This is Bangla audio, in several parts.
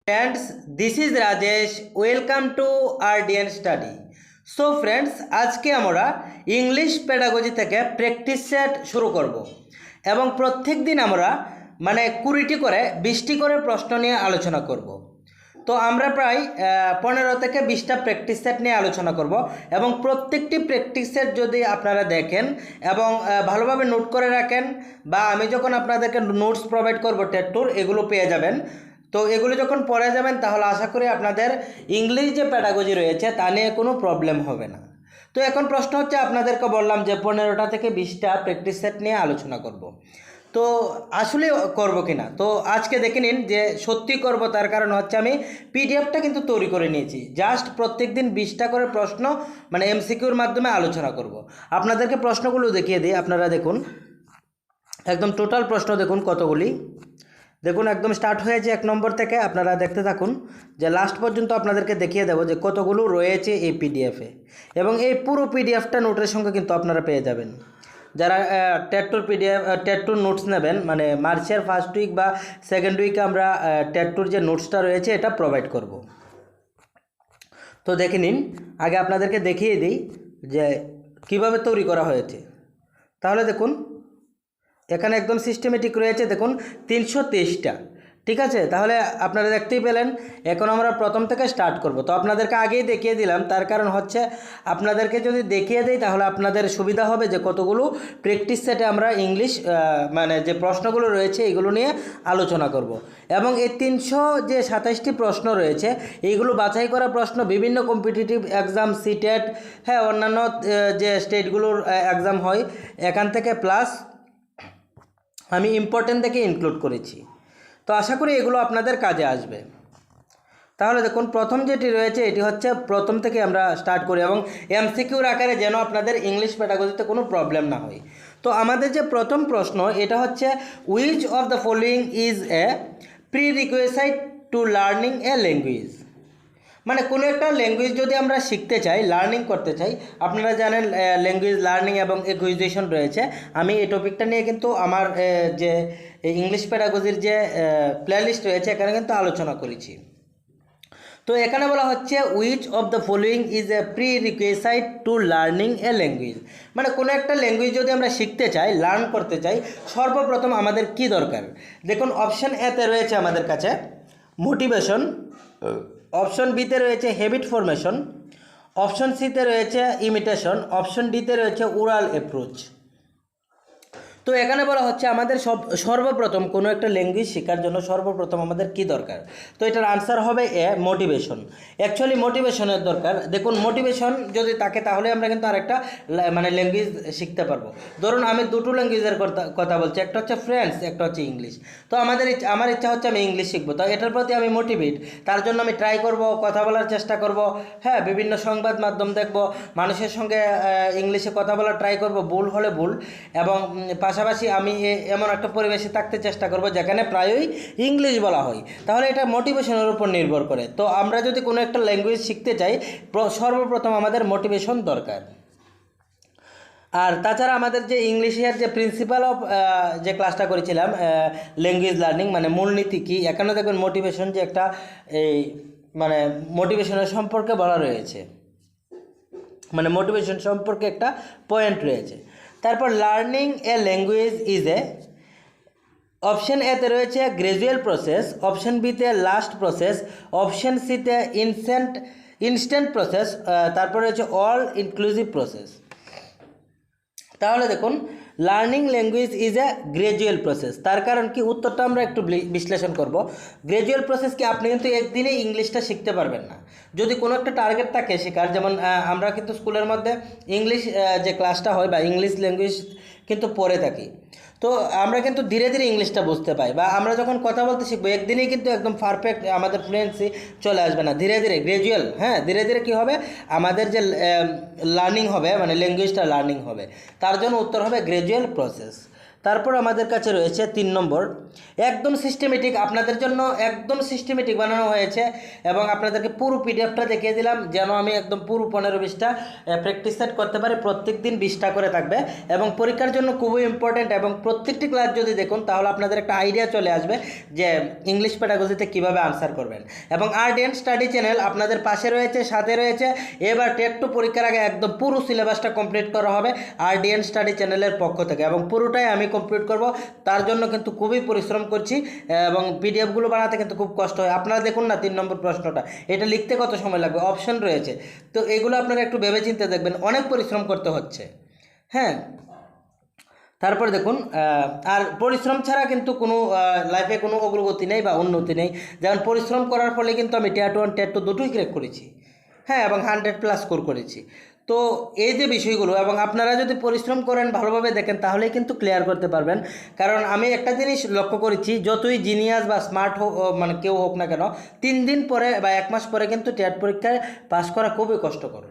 Friends, this is Rajesh. Welcome to RDN Study. So friends, আজকে আমরা ইংলিশ পেডাগজি থেকে প্র্যাকটিস সেট শুরু করব এবং প্রত্যেক দিন আমরা 20টি করে 20টি করে প্রশ্ন নিয়ে আলোচনা করব। তো আমরা প্রায় 15 থেকে 20টা প্র্যাকটিস সেট নিয়ে আলোচনা করব এবং প্রত্যেকটি প্র্যাকটিস সেট যদি আপনারা দেখেন এবং ভালোভাবে নোট করে রাখেন বা আমি যখন আপনাদেরকে নোটস প্রোভাইড করব টেট্টুর, এগুলো পেয়ে যাবেন। তো এগুলো যখন পড়ে যাবেন তাহলে আশা করি আপনাদের ইংলিশ যে প্যাডাগজি রয়েছে তা নিয়ে কোনো প্রবলেম হবে না। তো এখন প্রশ্ন হচ্ছে, আপনাদেরকে বললাম যে 15টা থেকে 20টা প্র্যাকটিস সেট নিয়ে আলোচনা করব। তো আসলে করব কিনা, তো আজকে দেখে নিন যে সত্যি করব। তার কারণ হচ্ছে আমি পিডিএফটা কিন্তু তৈরি করে নিয়েছি। জাস্ট প্রত্যেক দিন 20টা করে প্রশ্ন এমসিকিউর মাধ্যমে আলোচনা করব। আপনাদেরকে প্রশ্নগুলো দেখিয়ে দিই, আপনারা দেখুন। একদম টোটাল প্রশ্ন দেখুন কতগুলি। দেখুন একদম স্টার্ট হয়েছে 1 নম্বর থেকে, আপনারা দেখতে থাকুন যে লাস্ট পর্যন্ত আপনাদেরকে দেখিয়ে দেবো যে কতগুলো রয়েছে এই পিডিএফে। এবং এই পুরো পিডিএফটা নোটের সঙ্গে কিন্তু আপনারা পেয়ে যাবেন। যারা টেট্টুর নোটস নেবেন, মার্চের ফার্স্ট উইক বা সেকেন্ড উইকে আমরা টেট্টুর যে নোটসটা রয়েছে এটা প্রোভাইড করব। তো দেখে নিন, আগে আপনাদেরকে দেখিয়ে দিই যে কিভাবে তৈরি করা হয়েছে। তাহলে দেখুন এখানে একদম সিস্টেমেটিক রয়েছে, দেখুন 323টা। ঠিক আছে, তাহলে আপনারা দেখতেই পেলেন। এখন আমরা প্রথম থেকে স্টার্ট করব। তো আপনাদেরকে আগেই দেখিয়ে দিলাম, তার কারণ হচ্ছে আপনাদেরকে যদি দেখিয়ে দিই তাহলে আপনাদের সুবিধা হবে যে কতগুলো প্র্যাকটিস সেটে আমরা ইংলিশ যে প্রশ্নগুলো রয়েছে এগুলো নিয়ে আলোচনা করব। এবং এই 327টি প্রশ্ন রয়েছে, এইগুলো বাছাই করা প্রশ্ন বিভিন্ন কম্পিটিটিভ এক্সাম, সিটেট, হ্যাঁ অন্যান্য যে স্টেটগুলোর এক্সাম হয় এখান থেকে, প্লাস আমি ইম্পর্টেন্ট থেকে ইনক্লুড করেছি। তো আশা করি এগুলো আপনাদের কাজে আসবে। তাহলে দেখুন প্রথম যেটি রয়েছে এটি হচ্ছে প্রথম থেকে আমরা স্টার্ট করি এবং এমসিকিউর আকারে, যেন আপনাদের ইংলিশ প্যাডাগজিতে কোনো প্রবলেম না হয়। তো আমাদের যে প্রথম প্রশ্ন এটা হচ্ছে, which of the following is a pre requisite two learning A language. কোনো একটা ল্যাঙ্গুয়েজ যদি আমরা শিখতে চাই, লার্নিং করতে চাই, আপনারা জানেন ল্যাঙ্গুয়েজ লার্নিং এবং একুইজিশন রয়েছে। আমি এই টপিকটা নিয়ে কিন্তু আমার যে ইংলিশ প্যাডাগজির যে প্লেলিস্ট রয়েছে এখানে কিন্তু আলোচনা করেছি। তো এখানে বলা হচ্ছে, which of the following is a pre requisite two learning A language. কোনো একটা ল্যাঙ্গুয়েজ যদি আমরা শিখতে চাই, লার্ন করতে চাই, সর্বপ্রথম আমাদের কি দরকার। দেখুন অপশন এতে রয়েছে আমাদের কাছে মোটিভেশন, অপশন বিতে রয়েছে হ্যাবিট ফরমেশন, অপশন সিতে রয়েছে ইমিটেশন, অপশন ডিতে রয়েছে ওরাল অ্যাপ্রোচ। তো এখানে বলা হচ্ছে আমাদের সর্বপ্রথম কোনো একটা ল্যাঙ্গুয়েজ শেখার জন্য সর্বপ্রথম আমাদের কি দরকার। তো এটার আনসার হবে এ, মোটিভেশন। অ্যাকচুয়ালি মোটিভেশনের দরকার। দেখুন মোটিভেশন যদি থাকে তাহলে আমরা কিন্তু আরেকটা ল্যাঙ্গুয়েজ শিখতে পারবো। ধরুন আমি দুটো ল্যাঙ্গুয়েজের কথা বলছি, একটা হচ্ছে ফ্রেঞ্চ, একটা হচ্ছে ইংলিশ। তো আমার ইচ্ছা হচ্ছে আমি ইংলিশ শিখবো, তো এটার প্রতি আমি মোটিভেট, তার জন্য আমি ট্রাই করব, কথা বলার চেষ্টা করব, হ্যাঁ বিভিন্ন সংবাদ মাধ্যম দেখব, মানুষের সঙ্গে ইংলিশে কথা বলার ট্রাই করব, ভুল হলে ভুল, এবং পাশাপাশি আমি এমন একটা পরিবেশে থাকতে চেষ্টা করব যেখানে প্রায়ই ইংলিশ বলা হয়। তাহলে এটা মোটিভেশনের উপর নির্ভর করে। তো আমরা যদি কোনো একটা ল্যাঙ্গুয়েজ শিখতে চাই, সর্বপ্রথম আমাদের মোটিভেশন দরকার। আর তাছাড়া আমাদের যে ইংলিশের যে প্রিন্সিপাল অফ যে ক্লাসটা করেছিলাম ল্যাঙ্গুয়েজ লার্নিং, মূলনীতি কী, এখানে দেখবেন মোটিভেশন যে একটা এই মোটিভেশনের সম্পর্কে বলা রয়েছে, মোটিভেশন সম্পর্কে একটা পয়েন্ট রয়েছে। তারপর learning A language is a, option এতে রয়েছে গ্র্যাজুয়াল প্রসেস, অপশন বিতে লাস্ট প্রসেস, অপশন সিতে ইনস্ট্যান্ট প্রসেস, তারপর রয়েছে অল ইনক্লুসিভ প্রসেস। তাহলে দেখুন learning language is a gradual process. তার কারণ কি, উত্তরটা আমরা একটু বিশ্লেষণ করব। গ্র্যাজুয়াল প্রসেস কি, আপনি কিন্তু একদিনে ইংলিশটা শিখতে পারবেন না। যদি কোনো একটা টার্গেট থাকে শেখার, যেমন আমরা কিন্তু স্কুলের মধ্যে ইংলিশ যে ক্লাসটা হয় বা ইংলিশ ল্যাঙ্গুয়েজ কিন্তু পড়ে থাকি, তো আমরা কিন্তু ধীরে ধীরে ইংলিশটা বুঝতে পাই, বা আমরা যখন কথা বলতে শিখবো একদিনেই কিন্তু একদম পারফেক্ট আমাদের ফ্লুয়েন্সি চলে আসবে না। ধীরে ধীরে গ্র্যাজুয়াল, হ্যাঁ ধীরে ধীরে কী হবে, আমাদের যে লার্নিং হবে, ল্যাঙ্গুয়েজটা লার্নিং হবে। তার জন্য উত্তর হবে গ্র্যাজুয়াল প্রসেস। তারপর আমাদের কাছে রয়েছে 3 নম্বর, একদম সিস্টেমেটিক, আপনাদের জন্য একদম সিস্টেমেটিক বানানো হয়েছে এবং আপনাদেরকে পুরো পিডিএফটা দেখিয়ে দিলাম যেন আমি একদম পুরো 15-20টা প্র্যাকটিস সেট করতে পারি। প্রত্যেক দিন 20টা করে থাকবে এবং পরীক্ষার জন্য খুবই ইম্পর্ট্যান্ট এবং প্রত্যেকটি ক্লাস যদি দেখুন তাহলে আপনাদের একটা আইডিয়া চলে আসবে যে ইংলিশ প্যাডাগজিতে কীভাবে আনসার করবেন। এবং আরডিএন স্টাডি চ্যানেল আপনাদের পাশে রয়েছে, সাথে রয়েছে। এবার টেট 2 পরীক্ষার আগে একদম পুরো সিলেবাসটা কমপ্লিট করা হবে আরডিএন স্টাডি চ্যানেলের পক্ষ থেকে এবং পুরোটাই আমি কমপ্লিট করব। তার জন্য কিন্তু খুবই পরিশ্রম করছি এবং পিডিএফগুলো বানাতে কিন্তু খুব কষ্ট হয়। আপনারা দেখুন না 3 নম্বর প্রশ্নটা, এটা লিখতে কত সময় লাগবে, অপশন রয়েছে। তো এগুলো আপনারা একটু ভেবেচিন্তে দেখবেন, অনেক পরিশ্রম করতে হচ্ছে। হ্যাঁ, তারপরে দেখুন, আর পরিশ্রম ছাড়া কিন্তু কোনো লাইফে কোনো অগ্রগতি নেই বা উন্নতি নেই। যেমন পরিশ্রম করার ফলে কিন্তু আমি টেট 1 টেট 2 দুটোই ক্র্যাক করেছি। হ্যাঁ, এবং 100+ স্কোর করেছি। তো এই যে বিষয়গুলো, এবং আপনারা যদি পরিশ্রম করেন, ভালোভাবে দেখেন, তাহলেই কিন্তু ক্লিয়ার করতে পারবেন। কারণ আমি একটা জিনিস লক্ষ্য করেছি, যতই জিনিয়াস বা স্মার্ট হোক, মানে কেউ হোক না কেন, 3 দিন পরে বা 1 মাস পরে কিন্তু টেট পরীক্ষায় পাস করা খুবই কষ্টকর।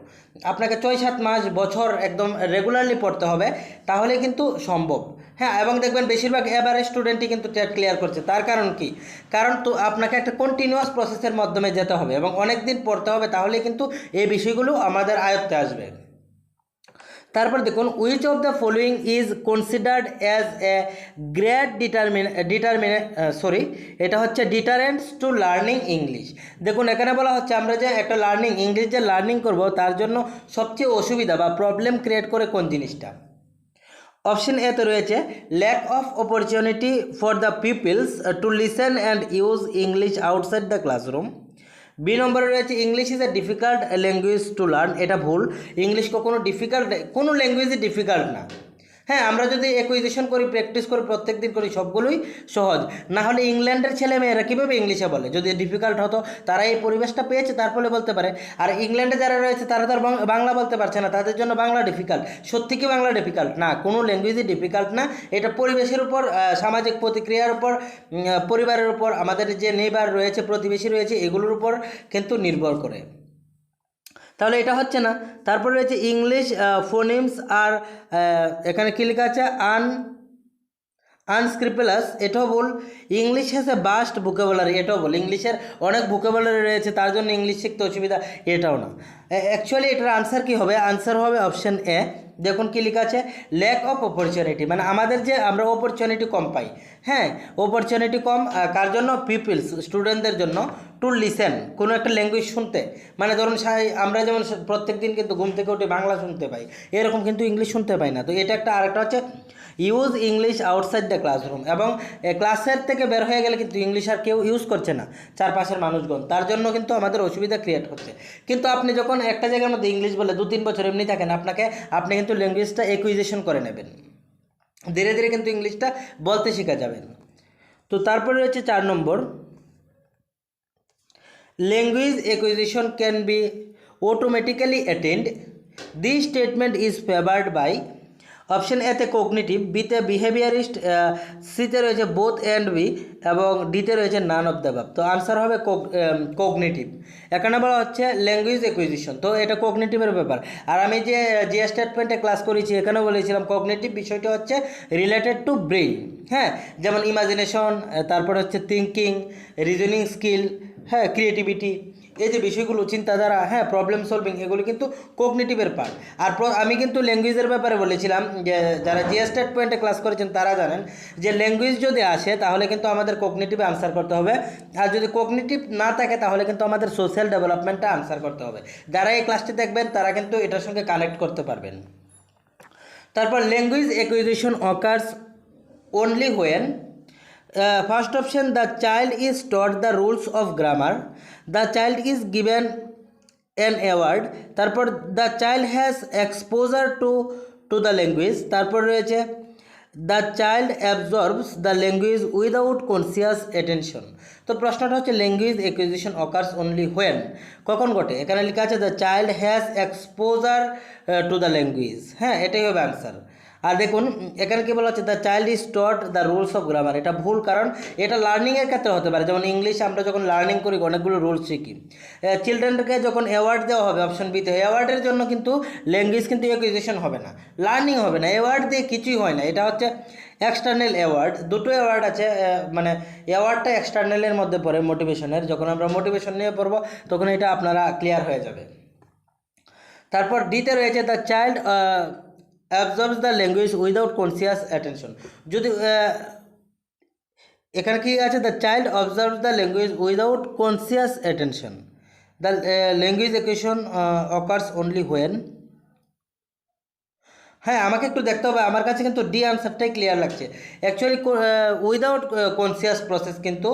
আপনাকে 6-7 মাস, বছর একদম রেগুলারলি পড়তে হবে, তাহলে কিন্তু সম্ভব। হ্যাঁ, এবং দেখবেন বেশিরভাগ এভারেজ স্টুডেন্টই কিন্তু টেট ক্লিয়ার করছে। তার কারণ কি? কারণ তো আপনাকে একটা কন্টিনিউয়াস প্রসেসের মাধ্যমে যেতে হবে এবং অনেক দিন পড়তে হবে, তাহলে কিন্তু এই বিষয়গুলো আমাদের আয়ত্তে আসবে। তারপর দেখুন, which of the following is considered as a great এটা হচ্ছে ডিটারেন্টস টু লার্নিং ইংলিশ। দেখুন, এখানে বলা হচ্ছে আমরা যে একটা ইংলিশ যে লার্নিং করব, তার জন্য সবচেয়ে অসুবিধা বা প্রবলেম ক্রিয়েট করে কোন জিনিসটা? অপশন এতে রয়েছে lack of opportunity for the peoples to listen and use English outside the classroom. B নম্বরে রয়েছে English is a difficult language to learn. এটা ভুল, ইংলিশ কখনো ডিফিকাল্ট, কোনো ল্যাঙ্গুয়েজই ডিফিকাল্ট না। হ্যাঁ, আমরা যদি অ্যাকুইজিশন করি, প্র্যাকটিস করি, প্রত্যেক দিন করি, সবগুলোই সহজ। না হলে ইংল্যান্ডের ছেলে মেয়েরা কীভাবে ইংলিশে বলে? যদি ডিফিকাল্ট হতো, তারা এই পরিবেশটা পেয়েছে, তার ফলে বলতে পারে। আর ইংল্যান্ডে যারা রয়েছে তারা তো আর বাংলা বলতে পারছে না, তাদের জন্য বাংলা ডিফিকাল্ট। সত্যি কি বাংলা ডিফিকাল্ট? না, কোনো ল্যাঙ্গুয়েজই ডিফিকাল্ট না। এটা পরিবেশের উপর, সামাজিক প্রতিক্রিয়ার উপর, পরিবারের উপর, আমাদের যে নেইবার রয়েছে, প্রতিবেশী রয়েছে, এগুলোর উপর কিন্তু নির্ভর করে। তাহলে এটা হচ্ছে না। তারপর রয়েছে ইংলিশ ফোনিমস আর এখানে কী লেখা আছে আনস্ক্রিপেলাস, এটাও বল। English has a vast vocabulary, এটাও বল। ইংলিশের অনেক ভোকাবুলারি রয়েছে, তার জন্য ইংলিশ শিখতে অসুবিধা, এটাও না। অ্যাকচুয়ালি এটার আনসার কী হবে? আনসার হবে অপশন এ। দেখুন কী লেখা আছে, ল্যাক অফ অপরচুনিটি, মানে আমাদের যে আমরা অপরচুনিটি কম পাই। হ্যাঁ, অপরচুনিটি কম কার জন্য? পিপলস, স্টুডেন্টদের জন্য। টু লিসেন, কোনো একটা ল্যাঙ্গুয়েজ শুনতে, মানে ধরুন আমরা যেমন প্রত্যেক দিন কিন্তু ঘুম থেকে উঠে বাংলা শুনতে পাই, এরকম কিন্তু ইংলিশ শুনতে পাই না। তো এটা একটা। আরেকটা হচ্ছে use English outside the classroom, এবং ক্লাসের থেকে বের হয়ে গেলে কিন্তু ইংলিশ আর কেউ ইউজ করছে না, চারপাশের মানুষগণ, তার জন্য কিন্তু আমাদের অসুবিধা ক্রিয়েট হচ্ছে। কিন্তু আপনি যখন একটা জায়গার মধ্যে ইংলিশ বলে 2-3 বছর এমনি থাকেন, আপনি কিন্তু ল্যাঙ্গুয়েজটা অ্যাকুইজিশন করে নেবেন, ধীরে ধীরে কিন্তু ইংলিশটা বলতে শেখা যাবেন। তো তারপরে রয়েছে 4 number, language acquisition can be automatically attend. This statement is favoured by. Option এতে কগনিটিভ, বিতে বিহেভিয়ারিস্ট, সিতে রয়েছে বোথ অ্যান্ড বি, এবং ডিতে রয়েছে নান অফ দ্য অ্যাবাভ। তো আনসার হবে কগনিটিভ। এখানে বলা হচ্ছে ল্যাঙ্গুয়েজ অ্যাকুইজিশন, তো এটা কগনিটিভের ব্যাপার। আর আমি যে স্টেটমেন্টে ক্লাস করেছি, এখানে বলেছিলাম কগনিটিভ বিষয়টা হচ্ছে রিলেটেড টু ব্রেইন। হ্যাঁ, যেমন ইমাজিনেশন, তারপর হচ্ছে থিঙ্কিং, রিজনিং স্কিল, হ্যাঁ, ক্রিয়েটিভিটি, এই যে বিষয়গুলো, চিন্তাধারা, হ্যাঁ, প্রবলেম সলভিং, এগুলো কিন্তু কগনিটিভের পার্ট। আর আমি কিন্তু ল্যাঙ্গুয়েজের ব্যাপারে বলেছিলাম, যে যারা স্টেট পয়েন্টে ক্লাস করেছেন তারা জানেন যে ল্যাঙ্গুয়েজ যদি আসে তাহলে কিন্তু আমাদের কগনিটিভে আনসার করতে হবে, আর যদি কগনিটিভ না থাকে তাহলে কিন্তু আমাদের সোশ্যাল ডেভেলপমেন্টটা আনসার করতে হবে। যারা এই ক্লাসটি দেখবেন তারা কিন্তু এটার সঙ্গে কানেক্ট করতে পারবেন। তারপর language acquisition occurs only when first option, the child is taught the rules of grammar, the child is given an award, তারপর the child has exposure to the language, তারপর রয়েছে the child absorbs the language without conscious attention। তো প্রশ্নটা হচ্ছে language acquisition occurs only when, কখন ঘটে? এখানে লেখা আছে the child has exposure to the language. হ্যাঁ, এটাই হবে আনসার। আর দেখুন এখানে কি বলা হচ্ছে, the child is taught the rules of grammar. এটা ভুল, কারণ এটা লার্নিংয়ের ক্ষেত্রে হতে পারে। যেমন ইংলিশ আমরা যখন লার্নিং করি অনেকগুলো রুলস শিখি। চিলড্রেনকে যখন অ্যাওয়ার্ড দেওয়া হবে অপশন বিতে, অ্যাওয়ার্ডের জন্য কিন্তু ল্যাঙ্গুয়েজ কিন্তু অ্যাকুইজিশন হবে না, লার্নিং হবে না। অ্যাওয়ার্ড দিয়ে কিছুই হয় না, এটা হচ্ছে এক্সটার্নাল অ্যাওয়ার্ড। দুটো অ্যাওয়ার্ড আছে, মানে অ্যাওয়ার্ডটা এক্সটার্নালের মধ্যে পড়ে মোটিভেশনের। যখন আমরা মোটিভেশন নিয়ে পড়বো তখন এটা আপনারা ক্লিয়ার হয়ে যাবে। তারপর ডিতে রয়েছে the child অ্যাবজর্বস the language without conscious attention. যদি এখানে কি আছে, the child observes the language without conscious attention, the language equation occurs only when. হ্যাঁ, আমাকে একটু দেখতে হবে, আমার কাছে কিন্তু ডি আনসারটাই ক্লিয়ার লাগছে। অ্যাকচুয়ালি উইদাউট কনসিয়াস প্রসেস কিন্তু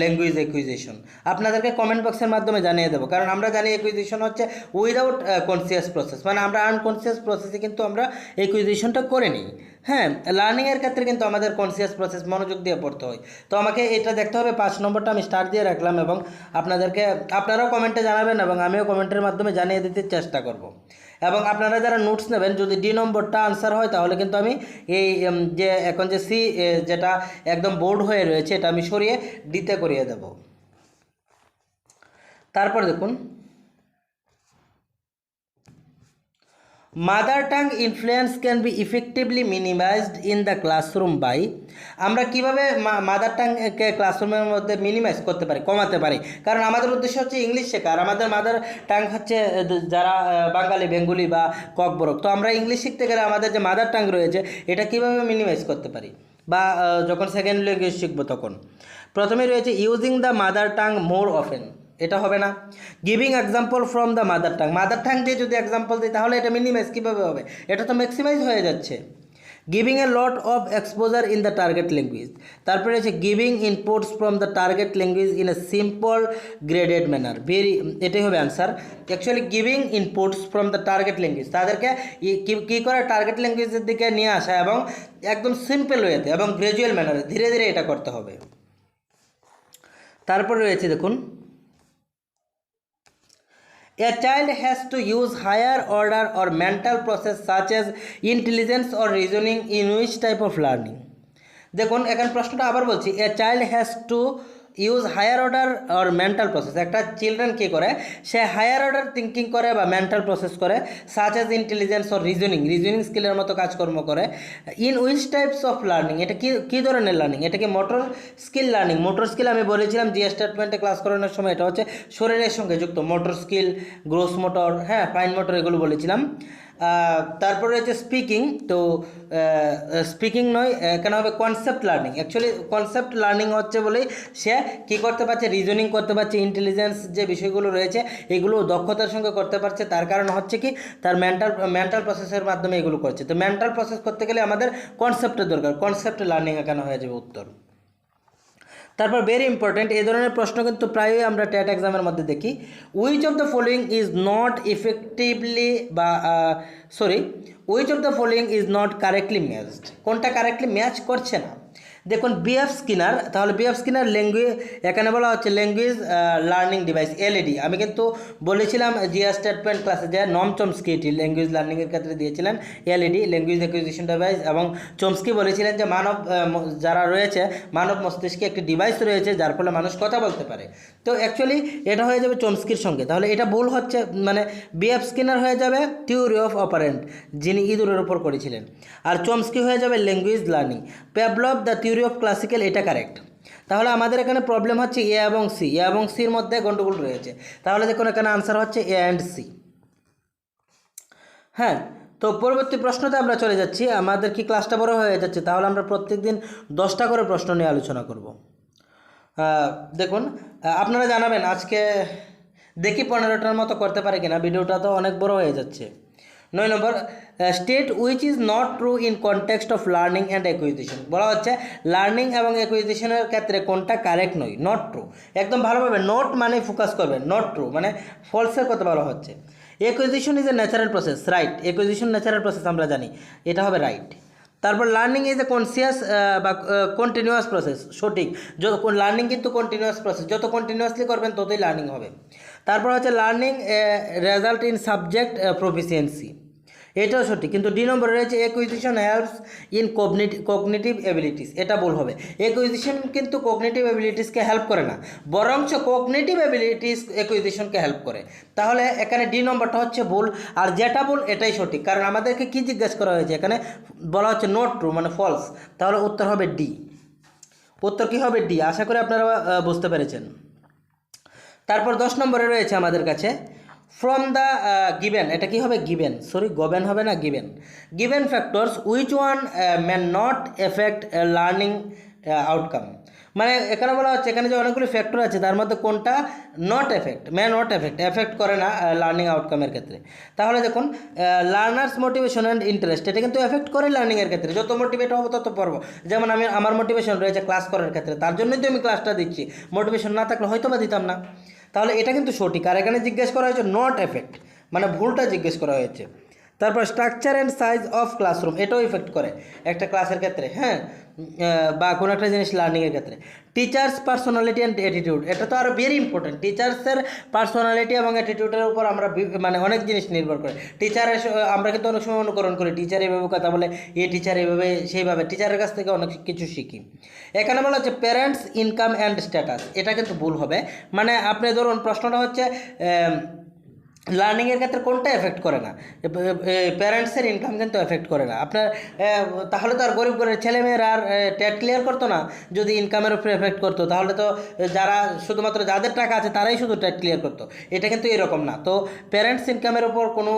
ল্যাঙ্গুয়েজ একুইজিশন। আপনাদেরকে কমেন্ট বক্সের মাধ্যমে জানিয়ে দেবো, কারণ আমরা জানি একুইজিশন হচ্ছে উইদাউট কনসিয়াস প্রসেস, মানে আমরা আনকনসিয়াস প্রসেসে কিন্তু আমরা একুইজিশনটা করে নিই। হ্যাঁ, লার্নিংয়ের ক্ষেত্রে কিন্তু আমাদের কনসিয়াস প্রসেস মনোযোগ দিয়ে পড়তে হয়। তো আমাকে এটা দেখতে হবে। 5 নম্বরটা আমি স্টার দিয়ে রাখলাম, এবং আপনারাও কমেন্টে জানাবেন এবং আমিও কমেন্টের মাধ্যমে জানিয়ে দিতে চেষ্টা করব। এবং আপনারা যারা নোটস নেবেন, যদি ডি নম্বরটা আনসার হয় তাহলে কিন্তু আমি এই যে এখন যে সি যেটা একদম বোর্ড হয়ে রয়েছে এটা আমি সরিয়ে ডিতে করিয়ে দেব। তারপর দেখুন, mother tongue influence can be effectively minimized in the classroom by. আমরা কীভাবে মাদার টাংকে ক্লাসরুমের মধ্যে মিনিমাইজ করতে পারি, কমাতে পারি? কারণ আমাদের উদ্দেশ্য হচ্ছে ইংলিশ শেখা, আর আমাদের মাদার টাং হচ্ছে যারা বাঙালি, বেঙ্গলি বা ককবরক। তো আমরা ইংলিশ শিখতে গেলে আমাদের যে মাদার টাং রয়েছে এটা কীভাবে মিনিমাইজ করতে পারি, বা যখন সেকেন্ড ল্যাঙ্গুয়েজ শিখবো তখন প্রথমে রয়েছে using the mother tongue more often. এটা হবে না। Giving example from the mother tongue দিয়ে যদি এক্সাম্পল দিই তাহলে এটা মিনিমাইজ কীভাবে হবে? এটা তো ম্যাক্সিমাইজ হয়ে যাচ্ছে। Giving a lot of exposure in the target language. তারপরে হচ্ছে giving inputs from the target language in a simple graded manner. এটাই হবে answer. Actually giving inputs from the target language, তাদেরকে কী করে টার্গেট ল্যাঙ্গুয়েজের দিকে নিয়ে আসা, এবং একদম সিম্পল ওয়েতে এবং গ্র্যাজুয়াল ম্যানারে ধীরে ধীরে এটা করতে হবে। তারপর রয়েছে দেখুন, a child has to use higher order or mental process such as intelligence or reasoning in which type of learning? দেখুন এখানে প্রশ্নটা আবার বলছি, a child has to use higher order or mental process. একটা চিলড্রেন কী করে, সে হায়ার অর্ডার থিঙ্কিং করে বা মেন্টাল প্রসেস করে, such as intelligence or reasoning স্কিলের মতো কাজকর্ম করে। In which types of learning, এটা কী ধরনের লার্নিং? এটা কি motor skill learning? Motor skill আমি বলেছিলাম জি স্টেটমেন্টে ক্লাস করানোর সময়, এটা হচ্ছে শরীরের সঙ্গে যুক্ত মোটর স্কিল, গ্রোস মোটর, হ্যাঁ, ফাইন মোটর, এগুলো বলেছিলাম। তারপরে হচ্ছে স্পিকিং। তো স্পিকিং নয়, কেন হবে concept learning. Actually concept learning হচ্ছে বলেই সে কী করতে পারছে, রিজনিং করতে পারছে, ইন্টেলিজেন্স যে বিষয়গুলো রয়েছে এগুলো দক্ষতার সঙ্গে করতে পারছে। তার কারণ হচ্ছে কি, তার মেন্টাল প্রসেসের মাধ্যমে এগুলো করছে। তো মেন্টাল প্রসেস করতে গেলে আমাদের কনসেপ্টের দরকার। কনসেপ্ট লার্নিং কেন হয়ে যাবে উত্তর। তারপর ভেরি ইম্পর্টেন্ট, এই ধরনের প্রশ্ন কিন্তু প্রায়ই আমরা টেট এক্সামের মধ্যে দেখি। Which of the following is not effectively which of the following is not correctly matched. কোনটা কারেক্টলি ম্যাচ করছে না? দেখুন বিএফ স্কিনার, তাহলে বিএফ স্কিনার ল্যাঙ্গুয়েজ, এখানে বলা হচ্ছে ল্যাঙ্গুয়েজ লার্নিং ডিভাইস এলইডি। আমি কিন্তু বলেছিলাম জিয়া স্টেটমেন্ট ক্লাসে যে নম চমস্কি এটি ল্যাঙ্গুয়েজ লার্নিংয়ের ক্ষেত্রে দিয়েছিলেন এলইডি, ল্যাঙ্গুয়েজ অ্যাকুইজিশন ডিভাইস, এবং চমস্কি বলেছিলেন যে যারা রয়েছে মানব মস্তিষ্কে একটি ডিভাইস রয়েছে যার ফলে মানুষ কথা বলতে পারে। তো অ্যাকচুয়ালি এটা হয়ে যাবে চমস্কির সঙ্গে, তাহলে এটা ভুল হচ্ছে, মানে বিএফ স্কিনার হয়ে যাবে থিওরি অফ অপারেন্ট, যিনি ইঁদুরের উপর করেছিলেন, আর চমস্কি হয়ে যাবে language learning. Pavlov the theory of classical, এটা কারেক্ট। তাহলে আমাদের এখানে প্রবলেম হচ্ছে এ এবং সি, এ এবং সির মধ্যে গন্ডগোল রয়েছে। তাহলে দেখুন এখানে আনসার হচ্ছে এ অ্যান্ড সি। হ্যাঁ, তো পরবর্তী প্রশ্নতে আমরা চলে যাচ্ছি। আমাদের কি ক্লাসটা বড় হয়ে যাচ্ছে, তাহলে আমরা প্রত্যেক দিন 10টা করে প্রশ্ন নিয়ে আলোচনা করব। দেখুন আপনারা জানাবেন আজকে দেখি 15টার মতো করতে পারে কিনা, ভিডিওটা তো অনেক বড় হয়ে যাচ্ছে। 9 number, state which is not true in context of learning and acquisition. বলা হচ্ছে লার্নিং এবং অ্যাকুইজিশনের ক্ষেত্রে কোনটা কারেক্ট নয়, নট ট্রু। একদম ভালোভাবে নোট মানে ফোকাস করবেন, নট ট্রু মানে ফলসের কথা বলা হচ্ছে। Acquisition is a natural process, right. Acquisition natural process আমরা জানি, এটা হবে রাইট। তারপর লার্নিং ইজ এ কনসিয়াস বা কন্টিনিউয়াস প্রসেস, সঠিক। লার্নিং কিন্তু কন্টিনিউয়াস প্রসেস, যত কন্টিনিউয়াসলি করবেন ততই লার্নিং হবে। তারপর হচ্ছে learning result in subject proficiency, এটাও সঠিক, কিন্তু ডি নম্বরে রয়েছে acquisition helps in cognitive abilities, এটা ভুল হবে। অ্যাকুইজিশন কিন্তু কগনিটিভ এবিলিটিসকে হেল্প করে না, বরঞ্চ কগনিটিভ এবিলিটিস অ্যাকুইজিশনকে হেল্প করে। তাহলে এখানে ডি নম্বরটা হচ্ছে ভুল, আর যেটা ভুল এটাই সঠিক, কারণ আমাদেরকে কি জিজ্ঞেস করা হয়েছে, এখানে বলা হচ্ছে নট ট্রু মানে ফলস, তাহলে উত্তর হবে ডি। উত্তর কী হবে? ডি। আশা করি আপনারা বুঝতে পেরেছেন। তারপর 10 নম্বরে রয়েছে আমাদের কাছে ফ্রম দ্য গিভেন, এটা কি হবে? গিভেন, সরি গভেন হবে না, given. Given factors which one man not effect learning outcome, মানে এখানে বলা হচ্ছে এখানে যে অনেকগুলি ফ্যাক্টর আছে তার মধ্যে কোনটা নট এফেক্ট, নট এফেক্ট করে না লার্নিং আউটকামের ক্ষেত্রে। তাহলে দেখুন লার্নার্স মোটিভেশন অ্যান্ড ইন্টারেস্ট, এটা কিন্তু এফেক্ট করে লার্নিংয়ের ক্ষেত্রে, যত মোটিভেট হবো তত পড়বো। যেমন আমার মোটিভেশন রয়েছে ক্লাস করার ক্ষেত্রে, তার জন্যই তো আমি ক্লাসটা দিচ্ছি, মোটিভেশন না থাকলে হয়তো বা দিতাম না। তাহলে এটা কিন্তু সঠিক, আর এখানে জিজ্ঞেস করা হয়েছে নট এফেক্ট, মানে ভুলটা জিজ্ঞেস করা হয়েছে। তারপর structure and size of classroom, এটাও ইফেক্ট করে একটা ক্লাসের ক্ষেত্রে, হ্যাঁ, বা কোনো একটা জিনিস লার্নিংয়ের ক্ষেত্রে। টিচার্স পার্সোনালিটি অ্যান্ড অ্যাটিটিউড, এটা তো আরও ভেরি ইম্পর্টেন্ট। টিচার্সের পার্সোনালিটি এবং অ্যাটিটিউডের উপর আমরা মানে অনেক জিনিস নির্ভর করে। টিচারের আমরা কিন্তু অনেক সময় অনুকরণ করি, টিচার এইভাবে কথা বলে, টিচার এইভাবে সেইভাবে, টিচারের কাছ থেকে অনেক কিছু শিখি। এখানে বলা হচ্ছে প্যারেন্টস ইনকাম অ্যান্ড স্ট্যাটাস, এটা কিন্তু ভুল হবে। মানে আপনি ধরুন প্রশ্নটা হচ্ছে লার্নিংয়ের ক্ষেত্রে কোনটা এফেক্ট করে না, প্যারেন্টসের ইনকাম কিন্তু এফেক্ট করে না আপনার। তাহলে তো আর গরিব গরিব ছেলেমেয়েরা আর টেট ক্লিয়ার করতো না, যদি ইনকামের উপরে এফেক্ট করতো, তাহলে তো যারা শুধুমাত্র যাদের টাকা আছে তারাই শুধু টেট ক্লিয়ার করতো, এটা কিন্তু এরকম না। তো প্যারেন্টস ইনকামের উপর কোনো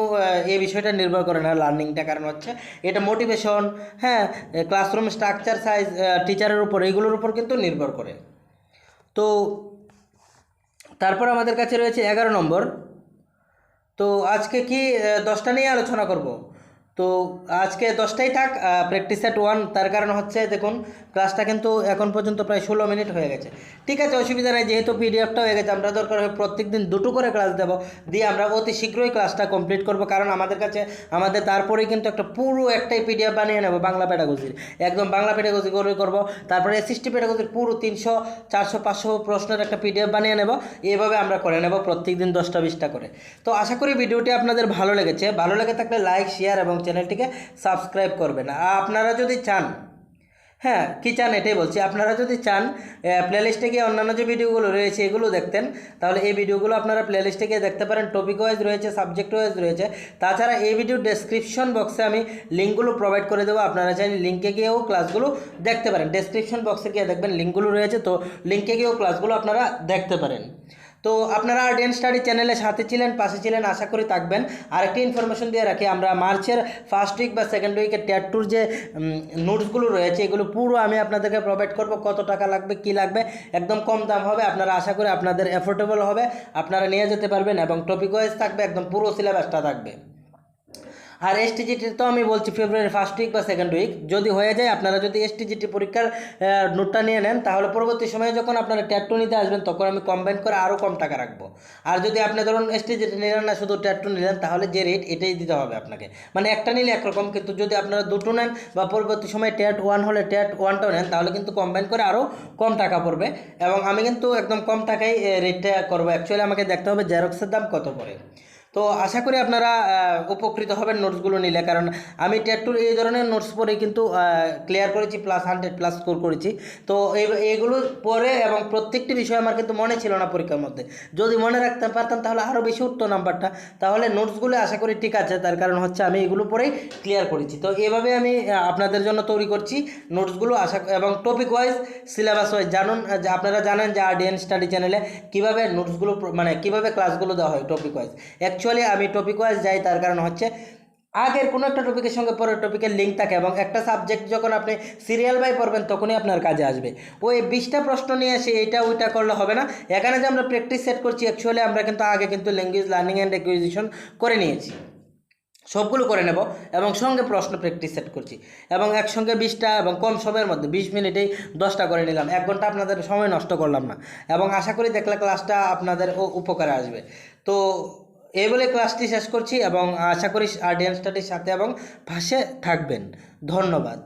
এই বিষয়টা নির্ভর করে না লার্নিংটা, কারণ হচ্ছে এটা মোটিভেশন, হ্যাঁ, ক্লাসরুম স্ট্রাকচার, সাইজ, টিচারের উপর, এইগুলোর উপর কিন্তু নির্ভর করে। তো তারপর আমাদের কাছে রয়েছে 11 নম্বর। তো আজকে কি 10টা নিয়ে আলোচনা করব। তো আজকে 10টাই থাক, প্র্যাকটিস সেট 1, তার কারণ হচ্ছে দেখুন ক্লাসটা কিন্তু এখন পর্যন্ত প্রায় 16 মিনিট হয়ে গেছে। ঠিক আছে, অসুবিধা নেই, যেহেতু পিডিএফটা হয়ে গেছে, আমরা দরকার হয় প্রত্যেক দিন 2টো করে ক্লাস দেবো, দিয়ে আমরা অতি শীঘ্রই ক্লাসটা কমপ্লিট করব, কারণ আমাদের কাছে তারপরেই কিন্তু একটা পুরো একটাই পিডিএফ বানিয়ে নেব বাংলা পেডাগজির, একদম বাংলা পেডাগজি করে করবো। তারপরে এসএসটি পেডাগজির পুরো 300, 400, 500 প্রশ্নের একটা পিডিএফ বানিয়ে নেব, এইভাবে আমরা করে নেব প্রত্যেক দিন 10টা 20টা করে। তো আশা করি ভিডিওটি আপনাদের ভালো লেগেছে, ভালো লেগে থাকলে লাইক, শেয়ার এবং চ্যানেলটিকে সাবস্ক্রাইব করবেন। আপনারা যদি চান, হ্যাঁ কী চান এটাই বলছি, আপনারা যদি চান প্লেলিস্টে গিয়ে অন্যান্য যে ভিডিওগুলো রয়েছে এগুলো দেখতেন, তাহলে এই ভিডিওগুলো আপনারা প্লেলিস্টে গিয়ে দেখতে পারেন। টপিক ওয়াইজ রয়েছে, সাবজেক্ট ওয়াইজ রয়েছে। তাছাড়া এই ভিডিও ডেসক্রিপশন বক্সে আমি লিঙ্কগুলো প্রোভাইড করে দেবো, আপনারা চাইলে লিঙ্কে গিয়েও ক্লাসগুলো দেখতে পারেন। ডেসক্রিপশন বক্সে গিয়ে দেখবেন লিঙ্কগুলো রয়েছে, তো লিঙ্কে গিয়েও ক্লাসগুলো আপনারা দেখতে পারেন। তো আপনারা আরডিএন স্টাডি চ্যানেলের সাথে ছিলেন, পাশে ছিলেন, আশা করি থাকবেন। আরেকটি ইনফরমেশন দিয়ে রাখি, আমরা মার্চের ফার্স্ট উইক বা সেকেন্ড উইকের টেট টুর যে নোটসগুলো রয়েছে এগুলো পুরো আমি আপনাদেরকে প্রোভাইড করব। কত টাকা লাগবে, কি লাগবে, একদম কম দাম হবে, আপনারা আশা করি আপনাদের অ্যাফোর্ডেবল হবে, আপনারা নিয়ে যেতে পারবেন, এবং টপিক ওয়াইজ থাকবে, একদম পুরো সিলেবাসটা থাকবে। আর এসটিজিটি তো আমি বলছি ফেব্রুয়ারি ফার্স্ট উইক বা সেকেন্ড উইক, যদি হয়ে যায়, আপনারা যদি এসটিজিটি পরীক্ষার নোটটা নিয়ে নেন, তাহলে পরবর্তী সময়ে যখন আপনারা ট্যাট 2 নিতে আসবেন তখন আমি কম্বাইন করে আরও কম টাকা রাখবো। আর যদি আপনি ধরুন এসটিজিটি নিলেন না, শুধু ট্যাট 2 নিলেন, তাহলে যে রেট এটাই দিতে হবে আপনাকে, মানে একটা নিলে একরকম, কিন্তু যদি আপনারা দুটো নেন বা পরবর্তী সময়ে ট্যাট 1 হলে ট্যাট 1টাও নেন, তাহলে কিন্তু কম্বাইন করে আরও কম টাকা পড়বে। এবং আমি কিন্তু একদম কম টাকায় রেটটা করবো। অ্যাকচুয়ালি আমাকে দেখতে হবে জেরক্সের দাম কত পড়ে। তো আশা করি আপনারা উপকৃত হবেন নোটসগুলো নিলে, কারণ আমি টেট টুর এই ধরনের নোটস পরে কিন্তু ক্লিয়ার করেছি, +100+ স্কোর করেছি। তো এইগুলো পরে এবং প্রত্যেকটি বিষয় আমার কিন্তু মনে ছিল না পরীক্ষার মধ্যে, যদি মনে রাখতে পারতাম তাহলে আরও বেশি উঠতো নাম্বারটা। তাহলে নোটসগুলো আশা করি ঠিক আছে, তার কারণ হচ্ছে আমি এগুলো পরেই ক্লিয়ার করেছি। তো এভাবে আমি আপনাদের জন্য তৈরি করছি নোটসগুলো, এবং টপিক ওয়াইজ, সিলেবাস ওয়াইজ। আপনারা জানেন যে আরডিএন স্টাডি চ্যানেলে কীভাবে নোটসগুলো, মানে কীভাবে ক্লাসগুলো দেওয়া হয় টপিক ওয়াইজ। অ্যাকচুয়ালি আমি টপিক ওয়াইজ যাই, তার কারণ হচ্ছে আগের কোনো একটা টপিকের সঙ্গে পরের টপিকের লিঙ্ক থাকে, এবং একটা সাবজেক্ট যখন আপনি সিরিয়াল বাই পড়বেন তখনই আপনার কাজে আসবে। ওই 20টা প্রশ্ন নিয়ে এসে এইটা ওইটা করলে হবে না। এখানে যে আমরা প্র্যাকটিস সেট করছি, অ্যাকচুয়ালি আমরা কিন্তু আগে কিন্তু ল্যাঙ্গুয়েজ লার্নিং অ্যান্ড অ্যাকুইজিশন করে নিয়েছি, সবগুলো করে নেব, এবং সঙ্গে প্রশ্ন প্র্যাকটিস সেট করছি, এবং একসঙ্গে 20টা, এবং কম সময়ের মধ্যে 20 মিনিটেই 10টা করে নিলাম। 1 ঘন্টা আপনাদের সময় নষ্ট করলাম না, এবং আশা করি দেখলে ক্লাসটা আপনাদের উপকারে আসবে। তো এই বলে ক্লাসটি শেষ করছি, এবং আশা করি আরডিএন স্টাডির সাথে এবং পাশে থাকবেন। ধন্যবাদ।